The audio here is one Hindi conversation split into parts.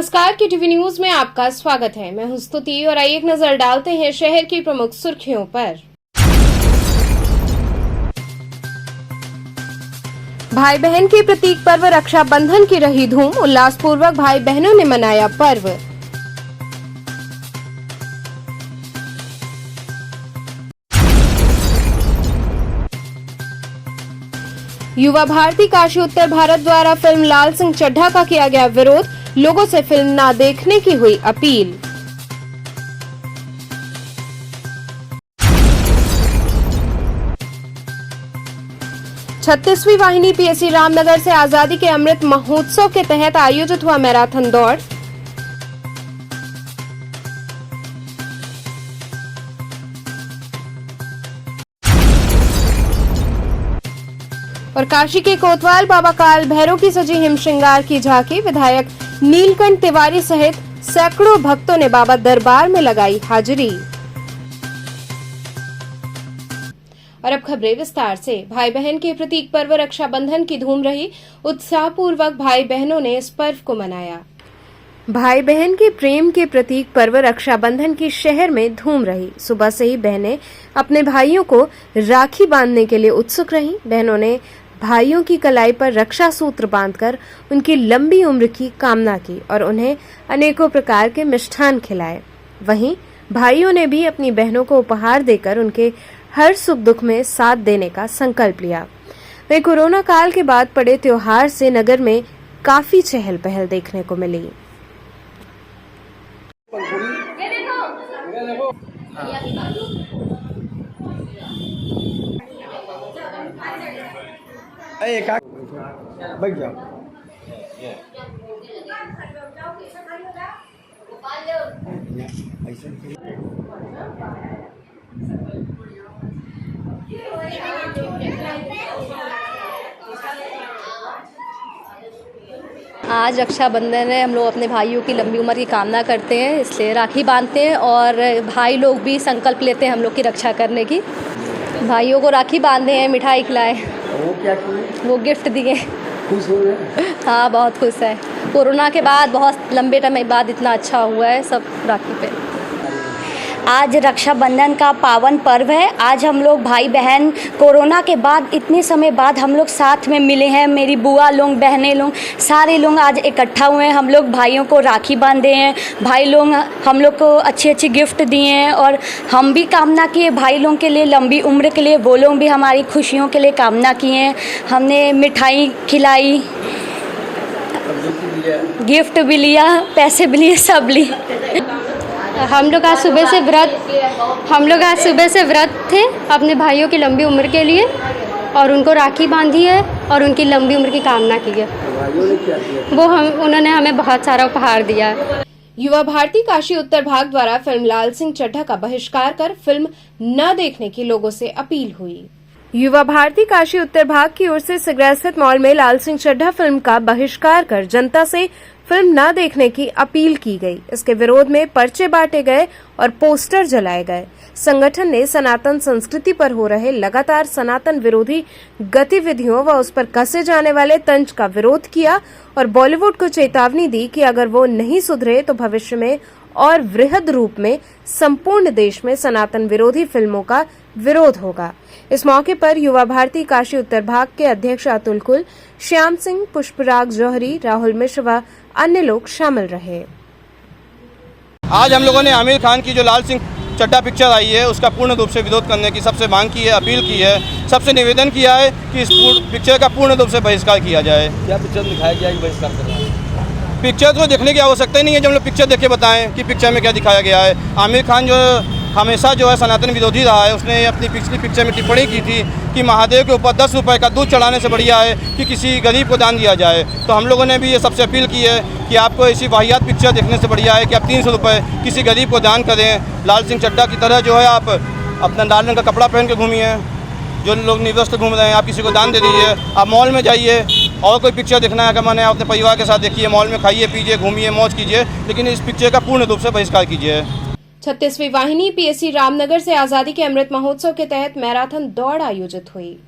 नमस्कार, के टीवी न्यूज में आपका स्वागत है। मैं हूं स्तुति और आइए एक नजर डालते हैं शहर की प्रमुख सुर्खियों पर। भाई बहन के प्रतीक पर्व रक्षाबंधन की रही धूम, उल्लासपूर्वक भाई बहनों ने मनाया पर्व। युवा भारती काशी उत्तर भारत द्वारा फिल्म लाल सिंह चड्ढा का किया गया विरोध, लोगों से फिल्म न देखने की हुई अपील। छत्तीसवीं वाहिनी पीएससी रामनगर से आजादी के अमृत महोत्सव के तहत आयोजित हुआ मैराथन दौड़। और काशी के कोतवाल बाबा काल भैरव की सजी हिमश्रृंगार की झांकी, विधायक नीलकंठ तिवारी सहित सैकड़ों भक्तों ने बाबा दरबार में लगाई हाजिरी। और अब खबरें विस्तार से। भाई बहन के प्रतीक पर्व रक्षाबंधन की धूम रही, उत्साहपूर्वक भाई बहनों ने इस पर्व को मनाया। भाई बहन के प्रेम के प्रतीक पर्व रक्षाबंधन की शहर में धूम रही। सुबह से ही बहनें अपने भाइयों को राखी बांधने के लिए उत्सुक रहीं। बहनों ने भाइयों की कलाई पर रक्षा सूत्र बांधकर उनकी लंबी उम्र की कामना की और उन्हें अनेकों प्रकार के मिष्ठान खिलाए। वहीं भाइयों ने भी अपनी बहनों को उपहार देकर उनके हर सुख दुख में साथ देने का संकल्प लिया। वहीं कोरोना काल के बाद पड़े त्योहार से नगर में काफी चहल पहल देखने को मिली। बैठ जाओ। आज रक्षाबंधन है। हम लोग अपने भाइयों की लंबी उम्र की कामना करते हैं, इसलिए राखी बांधते हैं और भाई लोग भी संकल्प लेते हैं हम लोग की रक्षा करने की। भाइयों को राखी बांधे हैं, मिठाई खिलाए। वो क्या किए? वो गिफ्ट दिए। खुश हो रहे? हाँ, बहुत खुश है। कोरोना के बाद बहुत लंबे टाइम बाद इतना अच्छा हुआ है सब राखी पे। आज रक्षाबंधन का पावन पर्व है। आज हम लोग भाई बहन कोरोना के बाद इतने समय बाद हम लोग साथ में मिले हैं। मेरी बुआ लोग, बहनें लोग, सारे लोग आज इकट्ठा हुए हैं। हम लोग भाइयों को राखी बांधे हैं। भाई लोग हम लोग को अच्छी अच्छी गिफ्ट दिए हैं और हम भी कामना किए भाई लोगों के लिए लंबी उम्र के लिए। वो लोग भी हमारी खुशियों के लिए कामना किए हैं। हमने मिठाई खिलाई, गिफ्ट भी लिया, पैसे भी लिए, सब लिए। हम लोग आज सुबह से व्रत थे अपने भाइयों की लंबी उम्र के लिए और उनको राखी बांधी है और उनकी लंबी उम्र की कामना की है। उन्होंने हमें बहुत सारा उपहार दिया। युवा भारती काशी उत्तर भाग द्वारा फिल्म लाल सिंह चड्ढा का बहिष्कार कर फिल्म न देखने की लोगों से अपील हुई। युवा भारती काशी उत्तर भाग की ओर से सिगरा स्थित मॉल में लाल सिंह चड्ढा फिल्म का बहिष्कार कर जनता से फिल्म न देखने की अपील की गई। इसके विरोध में पर्चे बांटे गए और पोस्टर जलाए गए। संगठन ने सनातन संस्कृति पर हो रहे लगातार सनातन विरोधी गतिविधियों व उस पर कसे जाने वाले तंज का विरोध किया और बॉलीवुड को चेतावनी दी कि अगर वो नहीं सुधरे तो भविष्य में और वृहद रूप में संपूर्ण देश में सनातन विरोधी फिल्मों का विरोध होगा। इस मौके पर युवा भारती काशी उत्तर भाग के अध्यक्ष अतुल कुल, श्याम सिंह, पुष्पराग जौहरी, राहुल मिश्र व अन्य लोग शामिल रहे। आज हम लोगों ने आमिर खान की जो लाल सिंह चड्ढा पिक्चर आई है उसका पूर्ण रूप से विरोध करने की सबसे मांग की है, अपील की है, सबसे निवेदन किया है कि इस पिक्चर का पूर्ण रूप से बहिष्कार किया जाए। क्या पिक्चर दिखाया गया है बहिष्कार कर रहा है? पिक्चर तो देखने की आवश्यकता ही नहीं है। जब हम लोग पिक्चर देख के बताएं कि पिक्चर में क्या दिखाया गया है। आमिर खान जो हमेशा जो है सनातन विरोधी रहा है। उसने अपनी पिछली पिक्चर में टिप्पणी की थी कि महादेव के ऊपर 10 रुपये का दूध चढ़ाने से बढ़िया है कि किसी गरीब को दान दिया जाए। तो हम लोगों ने भी ये सबसे अपील की है कि आपको ऐसी वाहियात पिक्चर देखने से बढ़िया है कि आप 300 रुपये किसी गरीब को दान करें। लाल सिंह चड्ढा की तरह जो है आप अपना लाल रंग का कपड़ा पहन के घूमिए। जो लोग निर्वस्त्र घूम रहे हैं आप किसी को दान दे दीजिए। आप मॉल में जाइए और कोई पिक्चर देखना है अगर मैंने अपने परिवार के साथ देखिए, मॉल में खाइए पीजिए घूमिए मौज कीजिए, लेकिन इस पिक्चर का पूर्ण रूप से बहिष्कार कीजिए। 36वीं वाहिनी पीएससी रामनगर से आजादी के अमृत महोत्सव के तहत मैराथन दौड़ आयोजित हुई।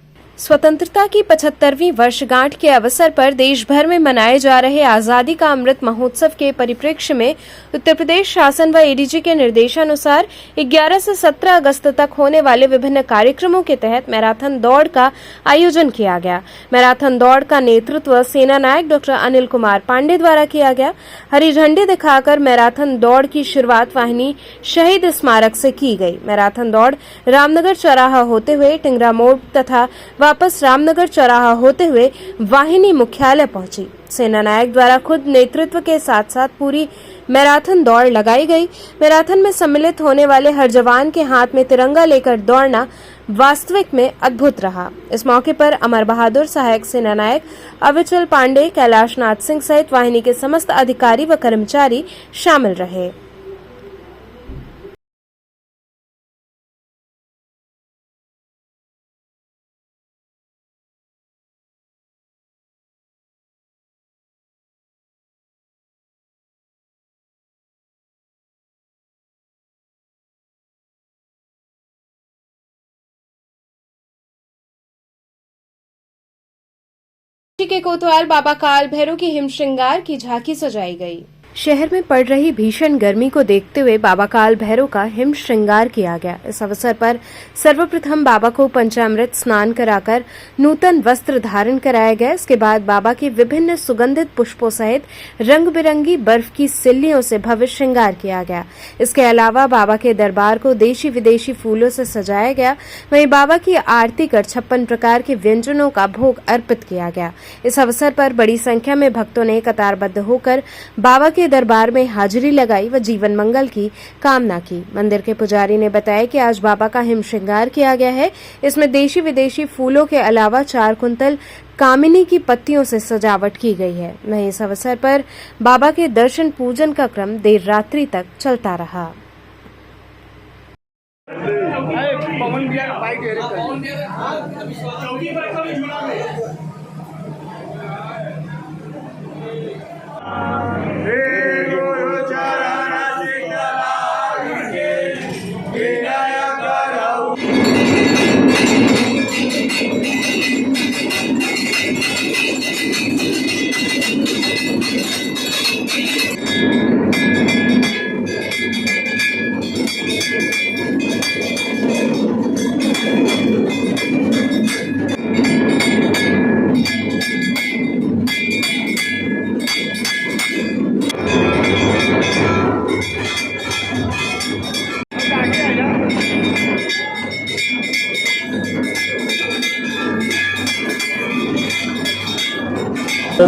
स्वतंत्रता की 75वीं वर्षगांठ के अवसर पर देश भर में मनाए जा रहे आजादी का अमृत महोत्सव के परिप्रेक्ष्य में उत्तर प्रदेश शासन व एडीजी के निर्देशानुसार 11 से 17 अगस्त तक होने वाले विभिन्न कार्यक्रमों के तहत मैराथन दौड़ का आयोजन किया गया। मैराथन दौड़ का नेतृत्व सेना नायक डॉक्टर अनिल कुमार पांडे द्वारा किया गया। हरी झंडी दिखाकर मैराथन दौड़ की शुरुआत वाहिनी शहीद स्मारक से की गई। मैराथन दौड़ रामनगर चौराहा होते हुए टिंगरा मोड़ तथा वापस रामनगर चौराहा होते हुए वाहिनी मुख्यालय पहुंची। सेना नायक द्वारा खुद नेतृत्व के साथ साथ पूरी मैराथन दौड़ लगाई गई। मैराथन में सम्मिलित होने वाले हर जवान के हाथ में तिरंगा लेकर दौड़ना वास्तविक में अद्भुत रहा। इस मौके पर अमर बहादुर सहायक सेना नायक अविचल पांडे, कैलाश नाथ सिंह सहित वाहिनी के समस्त अधिकारी व कर्मचारी शामिल रहे। के कोतवाल बाबा काल भैरव की हिम श्रृंगार की झांकी सजाई गई। शहर में पड़ रही भीषण गर्मी को देखते हुए बाबा काल भैरव का हिम श्रृंगार किया गया। इस अवसर पर सर्वप्रथम बाबा को पंचामृत स्नान कराकर नूतन वस्त्र धारण कराया गया। इसके बाद बाबा की विभिन्न सुगंधित पुष्पों सहित रंग बिरंगी बर्फ की सिल्लियों से भव्य श्रृंगार किया गया। इसके अलावा बाबा के दरबार को देशी विदेशी फूलों से सजाया गया। वहीं बाबा की आरती कर 56 प्रकार के व्यंजनों का भोग अर्पित किया गया। इस अवसर पर बड़ी संख्या में भक्तों ने कतारबद्ध होकर बाबा के दरबार में हाजिरी लगाई व जीवन मंगल की कामना की। मंदिर के पुजारी ने बताया कि आज बाबा का हिम श्रृंगार किया गया है। इसमें देशी विदेशी फूलों के अलावा 4 कुंतल कामिनी की पत्तियों से सजावट की गई है। वहीं इस अवसर पर बाबा के दर्शन पूजन का क्रम देर रात्रि तक चलता रहा।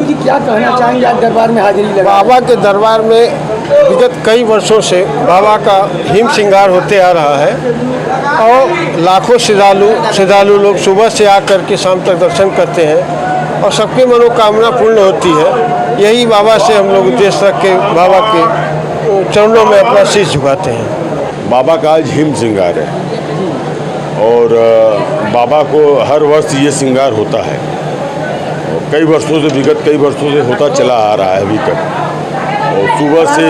जी क्या कहना चाहेंगे आप दरबार में हाजिरी लगा? बाबा के दरबार में विगत कई वर्षों से बाबा का हिम श्रृंगार होते आ रहा है और लाखों श्रद्धालु लोग सुबह से आकर के शाम तक दर्शन करते हैं और सबकी मनोकामना पूर्ण होती है। यही बाबा से हम लोग उद्देश्य रख के बाबा के चरणों में अपना शीश झुकाते हैं। बाबा का आज हिम श्रृंगार है और बाबा को हर वर्ष ये श्रृंगार होता है। कई वर्षों से विगत कई वर्षों से होता चला आ रहा है अभी तक। और सुबह से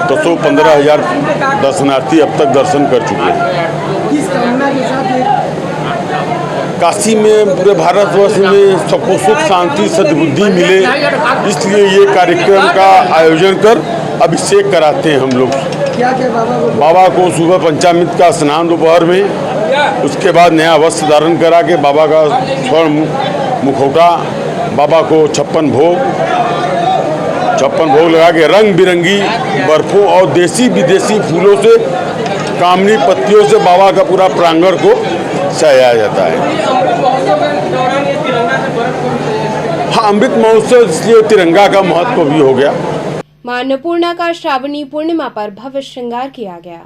10-15 हज़ार दर्शनार्थी अब तक दर्शन कर चुके हैं। काशी में पूरे भारतवर्ष में सबको सुख शांति सद्बुद्धि मिले, इसलिए ये कार्यक्रम का आयोजन कर अभिषेक कराते हैं हम लोग। बाबा को सुबह पंचामृत का स्नान दोपहर में, उसके बाद नया वस्त्र धारण करा के बाबा का स्वर्ण मुखौटा, बाबा को 56 भोग लगा के रंग बिरंगी बर्फों और देसी विदेशी फूलों से, कामनी पत्तियों से बाबा का पूरा प्रांगण को सजाया जाता है। हाँ, अमृत महोत्सव इसलिए तिरंगा का महत्व भी हो गया। मां अन्नपूर्णा का श्रावणी पूर्णिमा पर भव्य श्रृंगार किया गया।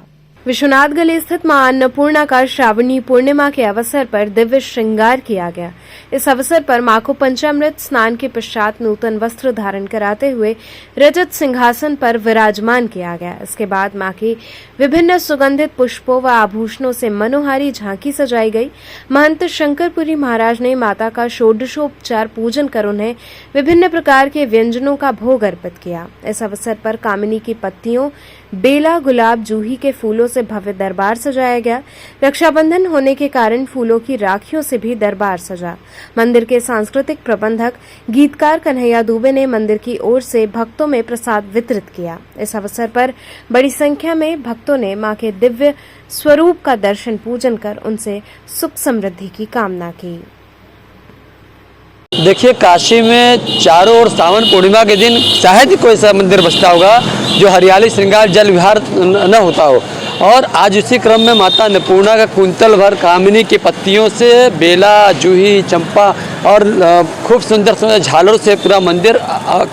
विश्वनाथगली स्थित मां अन्नपूर्णा का श्रावणी पूर्णिमा के अवसर पर दिव्य श्रृंगार किया गया। इस अवसर पर मां को पंचामृत स्नान के पश्चात नूतन वस्त्र धारण कराते हुए रजत सिंहासन पर विराजमान किया गया। इसके बाद मां की विभिन्न सुगंधित पुष्पों व आभूषणों से मनोहारी झांकी सजाई गई। महंत शंकरपुरी महाराज ने माता का षोडशोपचार पूजन कर उन्हें विभिन्न प्रकार के व्यंजनों का भोग अर्पित किया। इस अवसर पर कामिनी की पत्तियों, बेला, गुलाब, जूही के फूलों से भव्य दरबार सजाया गया। रक्षाबंधन होने के कारण फूलों की राखियों से भी दरबार सजा। मंदिर के सांस्कृतिक प्रबंधक गीतकार कन्हैया दुबे ने मंदिर की ओर से भक्तों में प्रसाद वितरित किया। इस अवसर पर बड़ी संख्या में भक्तों ने मां के दिव्य स्वरूप का दर्शन पूजन कर उनसे सुख समृद्धि की कामना की। देखिए, काशी में चारों ओर सावन पूर्णिमा के दिन शायद ही कोई ऐसा मंदिर बसता होगा जो हरियाली श्रृंगार जल विहार न होता हो। और आज उसी क्रम में माता अन्नपूर्णा का कुंतल भर कामिनी की पत्तियों से, बेला, जूही, चंपा और खूब सुंदर सुंदर झालरों से पूरा मंदिर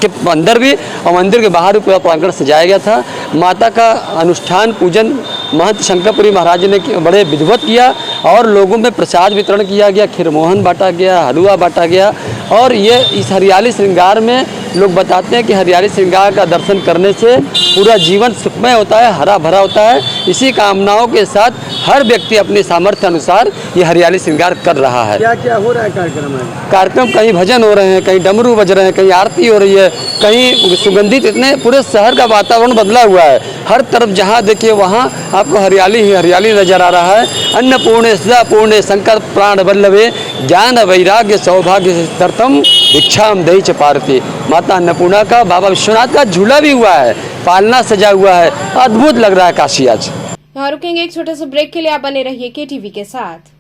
के अंदर भी और मंदिर के बाहर भी पूरा प्रांगण सजाया गया था। माता का अनुष्ठान पूजन महंत शंकरपुरी महाराज ने बड़े विधिवत किया और लोगों में प्रसाद वितरण किया गया, खीरमोहन बांटा गया, हलवा बांटा गया। और ये इस हरियाली श्रृंगार में लोग बताते हैं कि हरियाली श्रृंगार का दर्शन करने से पूरा जीवन सुखमय होता है, हरा भरा होता है। इसी कामनाओं के साथ हर व्यक्ति अपने सामर्थ्य अनुसार ये हरियाली श्रृंगार कर रहा है। क्या क्या हो रहा है कार्यक्रम में? कार्यक्रम कहीं भजन हो रहे हैं, कहीं डमरू बज रहे हैं, कहीं आरती हो रही है, कहीं सुगंधित, इतने पूरे शहर का वातावरण बदला हुआ है। हर तरफ जहाँ देखिए वहाँ आपको हरियाली ही हरियाली नजर आ रहा है। अन्नपूर्णे सदापूर्णे शंकर प्राण वल्लभे ज्ञान वैराग्य सौभाग्य तर्थम भिक्षाम दई च पारती। माता अन्नपूर्णा का, बाबा विश्वनाथ का झूला भी हुआ है, पालना सजा हुआ है। अद्भुत लग रहा है काशी आज। यहाँ रुकेंगे एक छोटे से ब्रेक के लिए, आप बने रहिए केटीवी के साथ।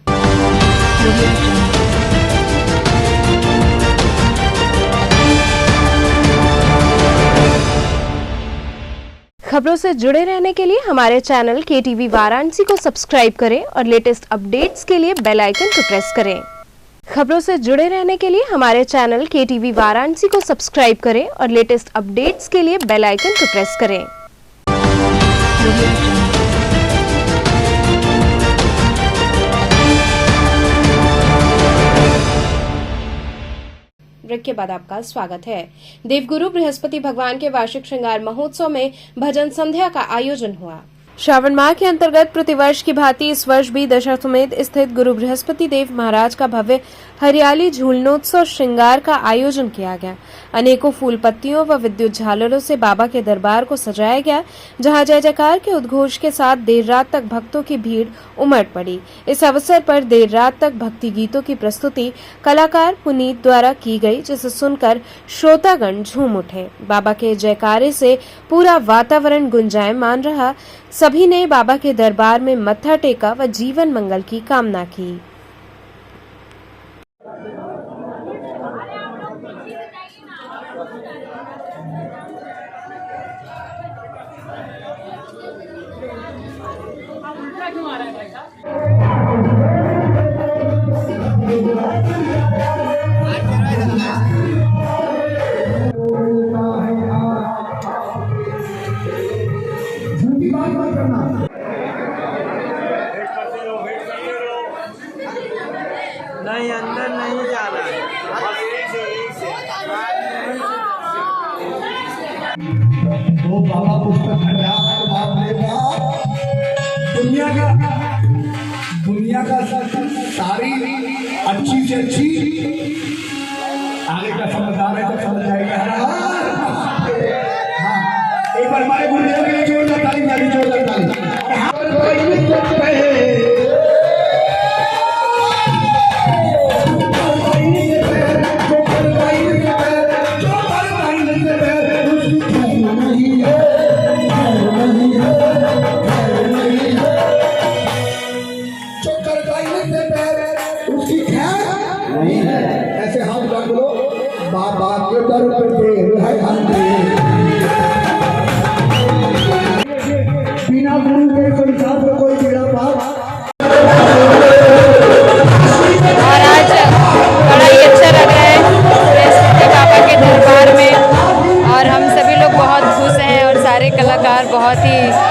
खबरों से जुड़े रहने के लिए हमारे चैनल केटीवी वाराणसी को सब्सक्राइब करें और लेटेस्ट अपडेट्स के लिए बेल आइकन को प्रेस करें। खबरों से जुड़े रहने के लिए हमारे चैनल केटीवी वाराणसी को सब्सक्राइब करें और लेटेस्ट अपडेट्स के लिए बेल आइकन को प्रेस करें। ब्रेक के बाद आपका स्वागत है। देवगुरु बृहस्पति भगवान के वार्षिक श्रृंगार महोत्सव में भजन संध्या का आयोजन हुआ। श्रावण माह के अंतर्गत प्रतिवर्ष की भांति इस वर्ष भी दशाश्वमेध स्थित गुरु बृहस्पति देव महाराज का भव्य हरियाली झूलनोत्सव श्रृंगार का आयोजन किया गया। अनेकों फूल पत्तियों व विद्युत झालरों से बाबा के दरबार को सजाया गया, जहां जय जयकार के उद्घोष के साथ देर रात तक भक्तों की भीड़ उमड़ पड़ी। इस अवसर पर देर रात तक भक्ति गीतों की प्रस्तुति कलाकार पुनीत द्वारा की गई, जिसे सुनकर श्रोतागण झूम उठे। बाबा के जयकारे से पूरा वातावरण गुंजायमान रहा। सभी ने बाबा के दरबार में मत्था टेका व जीवन मंगल की कामना की। नहीं, अंदर नहीं जा रहा है। तो बाबा पुस्तक दुनिया का सारी अच्छी से अच्छी आगे का समझदार है तो समझ जाएगा। हाँ, एक बार हमारे गुरुदेव के लिए जोरदार ताली, जोरदार ताली। ऐसे हाथ रख लो, बाबा के दर पे देर है बिना गुरु के संसार में कोई बेड़ा पार। और आज बड़ा ही अच्छा लग रहा है बाबा के दरबार में, और हम सभी लोग बहुत खुश हैं और सारे कलाकार बहुत ही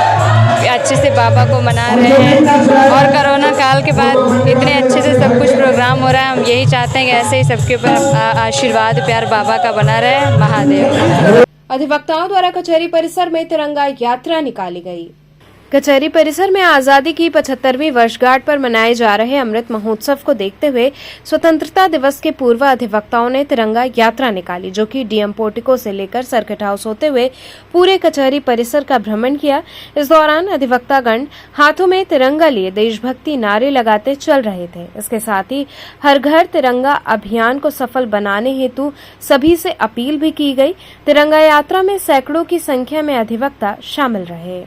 अच्छे से बाबा को मना रहे हैं। और कोरोना काल के बाद इतने अच्छे से सब कुछ प्रोग्राम हो रहा है। हम यही चाहते हैं कि ऐसे ही सबके ऊपर आशीर्वाद प्यार बाबा का बना रहे। महादेव। अधिवक्ताओं द्वारा कचहरी परिसर में तिरंगा यात्रा निकाली गई। कचहरी परिसर में आजादी की 75वीं वर्षगांठ पर मनाए जा रहे अमृत महोत्सव को देखते हुए स्वतंत्रता दिवस के पूर्व अधिवक्ताओं ने तिरंगा यात्रा निकाली, जो कि डीएम पोर्टिको से लेकर सर्किट हाउस होते हुए पूरे कचहरी परिसर का भ्रमण किया। इस दौरान अधिवक्तागण हाथों में तिरंगा लिए देशभक्ति नारे लगाते चल रहे थे। इसके साथ ही हर घर तिरंगा अभियान को सफल बनाने हेतु सभी से अपील भी की गई। तिरंगा यात्रा में सैकड़ों की संख्या में अधिवक्ता शामिल रहे।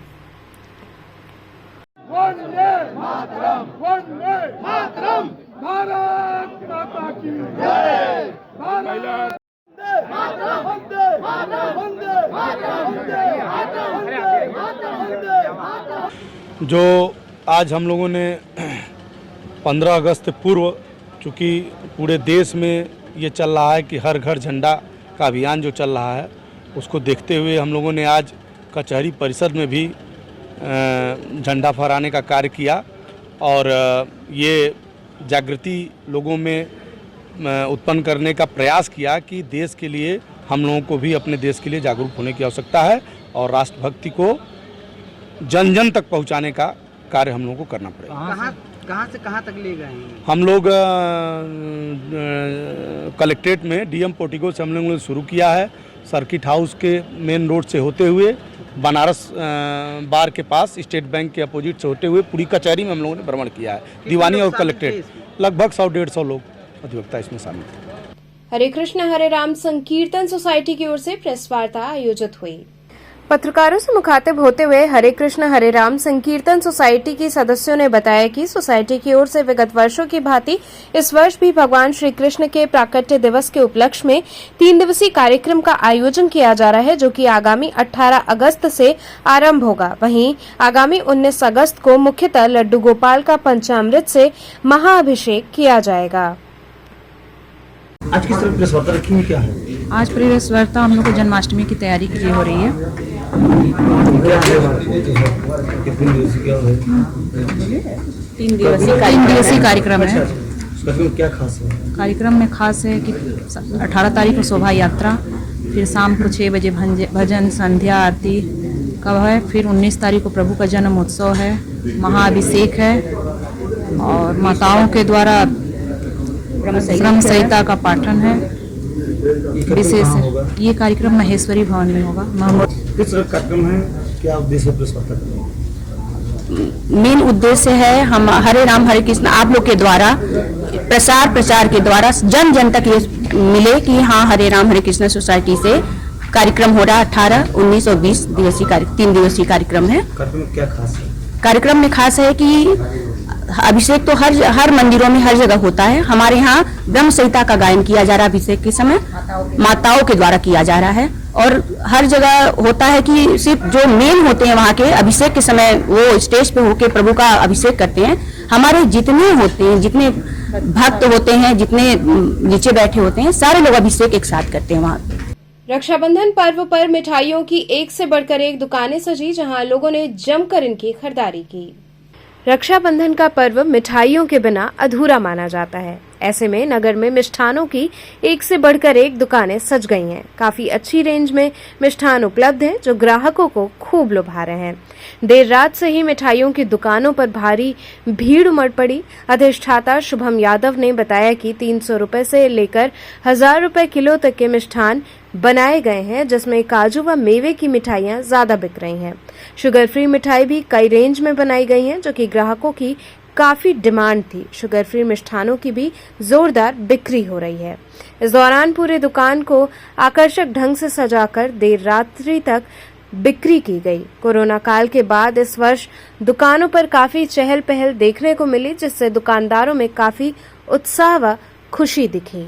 वंदे मातरम, वंदे मातरम, भारत माता की जय, भारत मातरम, वंदे मातरम, वंदे मातरम, वंदे मातरम। जो आज हम लोगों ने 15 अगस्त पूर्व, चूँकि पूरे देश में ये चल रहा है कि हर घर झंडा का अभियान जो चल रहा है, उसको देखते हुए हम लोगों ने आज कचहरी परिसर में भी झंडा फहराने का कार्य किया और ये जागृति लोगों में उत्पन्न करने का प्रयास किया कि देश के लिए हम लोगों को भी अपने देश के लिए जागरूक होने की आवश्यकता है और राष्ट्रभक्ति को जन जन तक पहुंचाने का कार्य हम लोगों को करना पड़ेगा। कहाँ से कहाँ तक ले गए हैं? हम लोग कलेक्ट्रेट में डीएम पोर्टिको से हम लोगों ने शुरू किया है, सर्किट हाउस के मेन रोड से होते हुए बनारस बार के पास स्टेट बैंक के अपोजिट से होते हुए पूरी कचहरी में हम लोगों ने भ्रमण किया है। दीवानी और कलेक्ट्रेट लगभग 100-150 लोग अधिवक्ता इसमें शामिल थे। हरे कृष्ण हरे राम संकीर्तन सोसाइटी की ओर से प्रेस वार्ता आयोजित हुई। पत्रकारों से मुखातिब होते हुए हरे कृष्ण हरे राम संकीर्तन सोसाइटी की सदस्यों ने बताया कि सोसाइटी की ओर से विगत वर्षों की भांति इस वर्ष भी भगवान श्री कृष्ण के प्राकट्य दिवस के उपलक्ष्य में 3 दिवसीय कार्यक्रम का आयोजन किया जा रहा है, जो कि आगामी 18 अगस्त से आरंभ होगा। वहीं आगामी 19 अगस्त को मुख्यतः लड्डू गोपाल का पंचामृत से महाअभिषेक किया जाएगा। आज किस तरह प्रेस वार्ता रखी हुई क्या है? आज प्रेस वार्ता हम लोग को जन्माष्टमी की तैयारी के लिए हो रही है। 3 दिवसीय कार्यक्रम है। क्या खास है? कार्यक्रम में खास है कि 18 तारीख को शोभा यात्रा, फिर शाम को 6 बजे भजन संध्या आरती का है, फिर 19 तारीख को प्रभु का जन्म उत्सव है, महाअभिषेक है और माताओं के द्वारा ब्रह्म संहिता का पाठन है। विशेष ये कार्यक्रम महेश्वरी भवन में होगा। किस तरह कार्यक्रम है, क्या उद्देश्य है प्रेस वार्ता करने? मेन उद्देश्य है हम हरे राम हरे कृष्ण आप लोग के द्वारा प्रचार के द्वारा जन जन तक ये मिले कि हाँ हरे राम हरे कृष्ण सोसाइटी से कार्यक्रम हो रहा है। 18, 19 और 20 दिवसीय 3 दिवसीय कार्यक्रम है। कार्यक्रम में क्या खास है? कार्यक्रम में खास है कि अभिषेक तो हर मंदिरों में हर जगह होता है। हमारे यहाँ ब्रह्म संहिता का गायन किया जा रहा है अभिषेक के समय, माताओं के द्वारा किया जा रहा है। और हर जगह होता है कि सिर्फ जो मेन होते हैं वहाँ के अभिषेक के समय वो स्टेज पे होके प्रभु का अभिषेक करते हैं। हमारे जितने होते हैं, जितने भक्त होते हैं, जितने नीचे बैठे होते हैं, सारे लोग अभिषेक एक साथ करते हैं वहाँ। रक्षाबंधन पर्व पर मिठाइयों की एक से बढ़कर एक दुकानें सजी, जहां लोगों ने जमकर इनकी खरीदारी की। रक्षाबंधन का पर्व मिठाइयों के बिना अधूरा माना जाता है। ऐसे में नगर में मिष्ठानों की एक से बढ़कर एक दुकानें सज गई हैं। काफी अच्छी रेंज में मिष्ठान उपलब्ध हैं, जो ग्राहकों को खूब लुभा रहे हैं। देर रात से ही मिठाइयों की दुकानों पर भारी भीड़ उमड़ पड़ी। अधिष्ठाता शुभम यादव ने बताया कि 300 रुपए से लेकर 1000 रुपए किलो तक के मिष्ठान बनाए गए हैं, जिसमें काजू व मेवे की मिठाइयां ज्यादा बिक रही हैं। शुगर फ्री मिठाई भी कई रेंज में बनाई गई हैं, जो कि ग्राहकों की काफी डिमांड थी। शुगर फ्री मिष्ठानों की भी जोरदार बिक्री हो रही है। इस दौरान पूरे दुकान को आकर्षक ढंग से सजाकर देर रात्रि तक बिक्री की गई। कोरोना काल के बाद इस वर्ष दुकानों पर काफी चहल पहल देखने को मिली, जिससे दुकानदारों में काफी उत्साह व खुशी दिखी।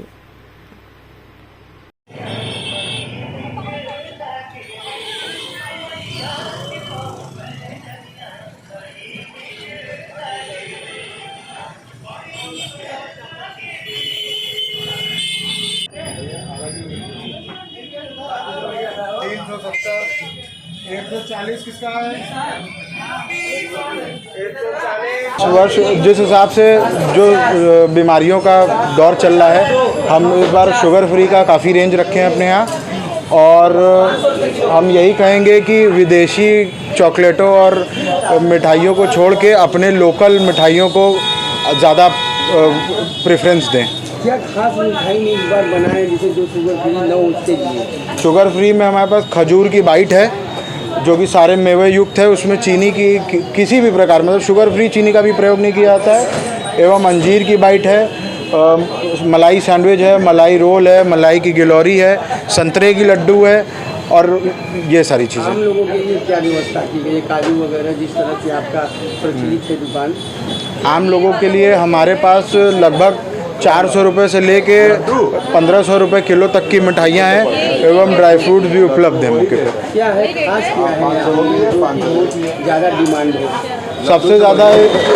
इस वर्ष जिस हिसाब से जो बीमारियों का दौर चल रहा है, हम इस बार शुगर फ्री का काफ़ी रेंज रखे हैं अपने यहाँ। और हम यही कहेंगे कि विदेशी चॉकलेटों और मिठाइयों को छोड़ के अपने लोकल मिठाइयों को ज़्यादा प्रेफरेंस दें। क्या खास मिठाई में इस बार बनाए जिसे जो शुगर फ्री न हो उसके लिए? शुगर फ्री में हमारे पास खजूर की बाइट है जो कि सारे मेवे युक्त है, उसमें चीनी की किसी भी प्रकार मतलब शुगर फ्री चीनी का भी प्रयोग नहीं किया जाता है। एवं अंजीर की बाइट है, मलाई सैंडविच है, मलाई रोल है, मलाई की गिलौरी है, संतरे की लड्डू है और ये सारी चीज़ें। आम लोगों के लिए क्या व्यवस्था की गई है? काजू वगैरह जिस तरह से आपका प्रचलित है दुकान, आम लोगों के लिए हमारे पास लगभग 400 रुपये से लेके 1500 रुपये किलो तक की मिठाइयाँ हैं एवं ड्राई फ्रूट भी उपलब्ध हैं मौके पर। क्या है खास क्या है ज़्यादा डिमांड है? सबसे ज़्यादा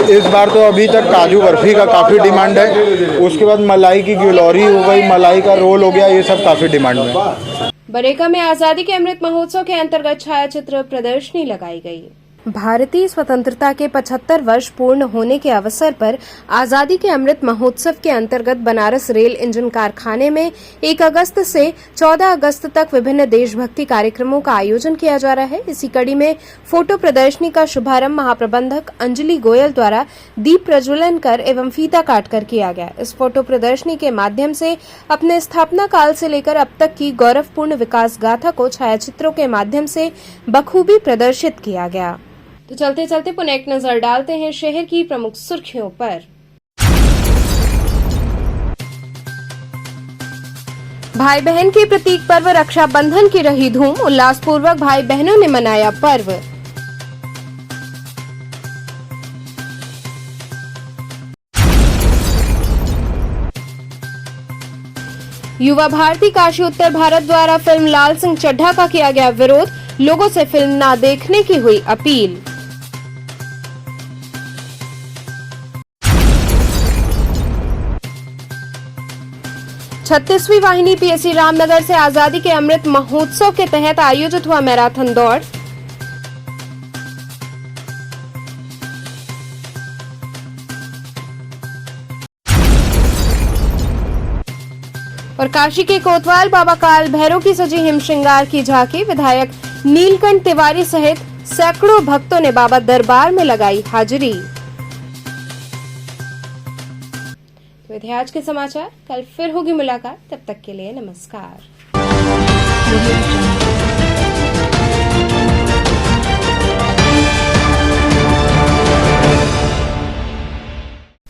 इस बार तो अभी तक काजू बर्फ़ी का काफ़ी डिमांड है, उसके बाद मलाई की गिलौरी हो गई, मलाई का रोल हो गया, ये सब काफ़ी डिमांड में है। बरेका में आजादी के अमृत महोत्सव के अंतर्गत छायाचित्र प्रदर्शनी लगाई गई। भारतीय स्वतंत्रता के 75 वर्ष पूर्ण होने के अवसर पर आजादी के अमृत महोत्सव के अंतर्गत बनारस रेल इंजन कारखाने में 1 अगस्त से 14 अगस्त तक विभिन्न देशभक्ति कार्यक्रमों का आयोजन किया जा रहा है। इसी कड़ी में फोटो प्रदर्शनी का शुभारंभ महाप्रबंधक अंजलि गोयल द्वारा दीप प्रज्वलन कर एवं फीता काटकर किया गया। इस फोटो प्रदर्शनी के माध्यम से अपने स्थापना काल से लेकर अब तक की गौरवपूर्ण विकास गाथा को छायाचित्रों के माध्यम से बखूबी प्रदर्शित किया गया। तो चलते चलते पुनः एक नजर डालते हैं शहर की प्रमुख सुर्खियों पर। भाई बहन के प्रतीक पर्व रक्षाबंधन की रही धूम, उल्लासपूर्वक भाई बहनों ने मनाया पर्व। युवा भारती काशी उत्तर भारत द्वारा फिल्म लाल सिंह चड्ढा का किया गया विरोध, लोगों से फिल्म न देखने की हुई अपील। 36वीं वाहिनी पीएससी रामनगर से आजादी के अमृत महोत्सव के तहत आयोजित हुआ मैराथन दौड़। और काशी के कोतवाल बाबा काल भैरव की सजी हिमश्रृंगार की झांकी, विधायक नीलकंठ तिवारी सहित सैकड़ों भक्तों ने बाबा दरबार में लगाई हाजिरी। तो थे आज के समाचार, कल फिर होगी मुलाकात, तब तक के लिए नमस्कार।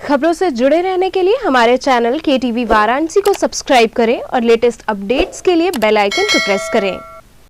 खबरों से जुड़े रहने के लिए हमारे चैनल KTV वाराणसी को सब्सक्राइब करें और लेटेस्ट अपडेट्स के लिए बेल आइकन को प्रेस करें।